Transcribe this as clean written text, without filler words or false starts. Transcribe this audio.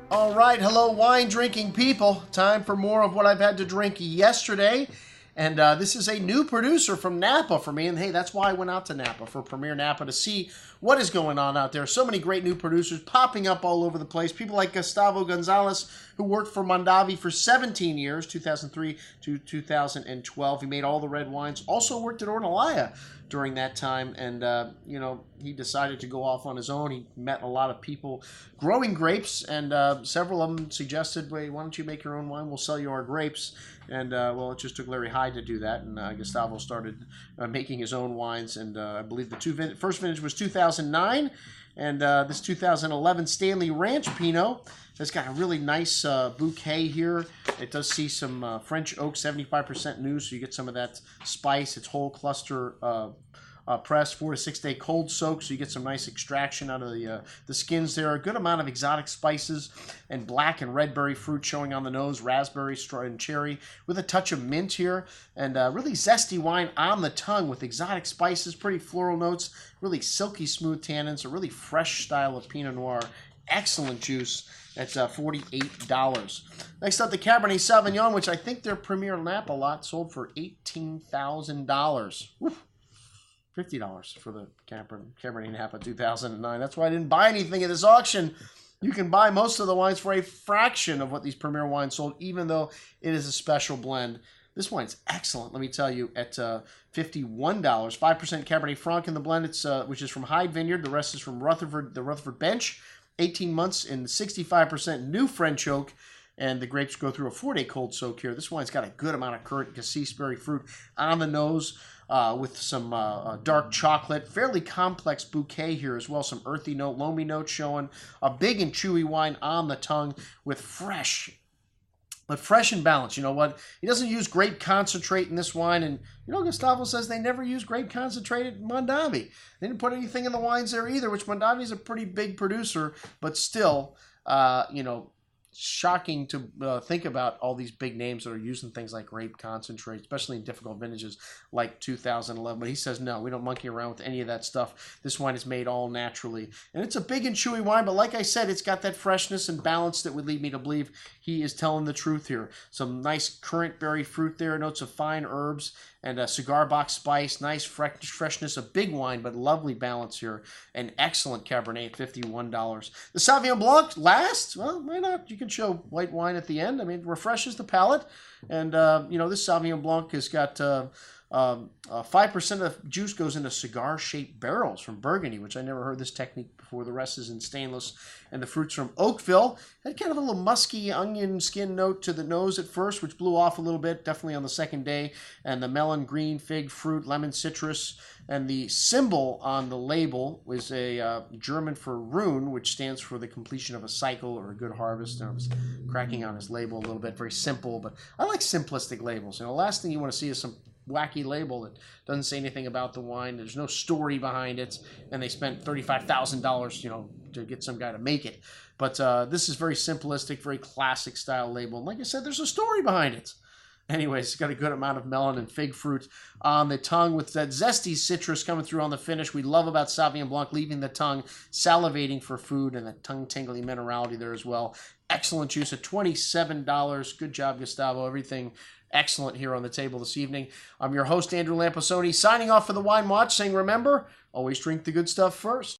All right, hello, wine drinking people. Time for more of what I've had to drink yesterday. And this is a new producer from Napa for me. And hey, that's why I went out to Napa for Premier Napa to see what is going on out there. So many great new producers popping up all over the place. People like Gustavo Gonzalez, who worked for Mondavi for 17 years, 2003 to 2012. He made all the red wines. Also worked at Ornellaia during that time. And, he decided to go off on his own. He met a lot of people growing grapes. And several of them suggested, wait, why don't you make your own wine? We'll sell you our grapes. And, it just took Larry Hyde to do that. And Gustavo started making his own wines. And I believe the first vintage was 2009. And this 2011 Stanley Ranch Pinot has got a really nice bouquet here. It does see some French oak, 75% new, so you get some of that spice. It's whole cluster pressed, 4 to 6 day cold soak, so you get some nice extraction out of the skins there. A good amount of exotic spices and black and red berry fruit showing on the nose, raspberry, straw, and cherry, with a touch of mint here, and really zesty wine on the tongue with exotic spices, pretty floral notes, really silky smooth tannins, a really fresh style of Pinot Noir. Excellent juice. That's $48. Next up, the Cabernet Sauvignon, which I think their Premier Napa lot sold for $18,000. $50 for the Cabernet Napa 2009. That's why I didn't buy anything at this auction. You can buy most of the wines for a fraction of what these Premier wines sold, even though it is a special blend. This wine's excellent, let me tell you, at $51. 5% Cabernet Franc in the blend, which is from Hyde Vineyard. The rest is from the Rutherford Bench. 18 months in 65% new French oak, and the grapes go through a 4 day cold soak here. This wine's got a good amount of currant cassis berry fruit on the nose with some dark chocolate. Fairly complex bouquet here as well. Some earthy note, loamy note showing. A big and chewy wine on the tongue with fresh and balanced. You know what? He doesn't use grape concentrate in this wine. And, Gustavo says they never use grape concentrate at Mondavi. They didn't put anything in the wines there either, which Mondavi is a pretty big producer. But still, shocking to think about all these big names that are using things like grape concentrate, especially in difficult vintages like 2011. But he says, no, we don't monkey around with any of that stuff. This wine is made all naturally. And it's a big and chewy wine, but like I said, it's got that freshness and balance that would lead me to believe he is telling the truth here. Some nice currant berry fruit there, notes of fine herbs, and a cigar box spice, nice freshness, a big wine, but lovely balance here. An excellent Cabernet, $51. The Sauvignon Blanc last? Well, why not? You can show white wine at the end. I mean, it refreshes the palate. And, this Sauvignon Blanc has got 5% of juice goes into cigar-shaped barrels from Burgundy, which I never heard this technique before. The rest is in stainless. And the fruits from Oakville had kind of a little musky onion skin note to the nose at first, which blew off a little bit, definitely on the second day. And the melon, green, fig, fruit, lemon, citrus. And the symbol on the label was a German for Rune, which stands for the completion of a cycle or a good harvest. And I was cracking on his label a little bit, very simple, but I like simplistic labels. The last thing you want to see is some wacky label that doesn't say anything about the wine. There's no story behind it, and they spent $35,000, to get some guy to make it. But this is very simplistic, very classic style label. And like I said, there's a story behind it. Anyways, it's got a good amount of melon and fig fruit on the tongue with that zesty citrus coming through on the finish. We love about Sauvignon Blanc, leaving the tongue salivating for food, and the tongue-tingly minerality there as well. Excellent juice at $27. Good job, Gustavo. Everything excellent here on the table this evening. I'm your host, Andrew Lamposoni, signing off for the Wine Watch, saying remember, always drink the good stuff first.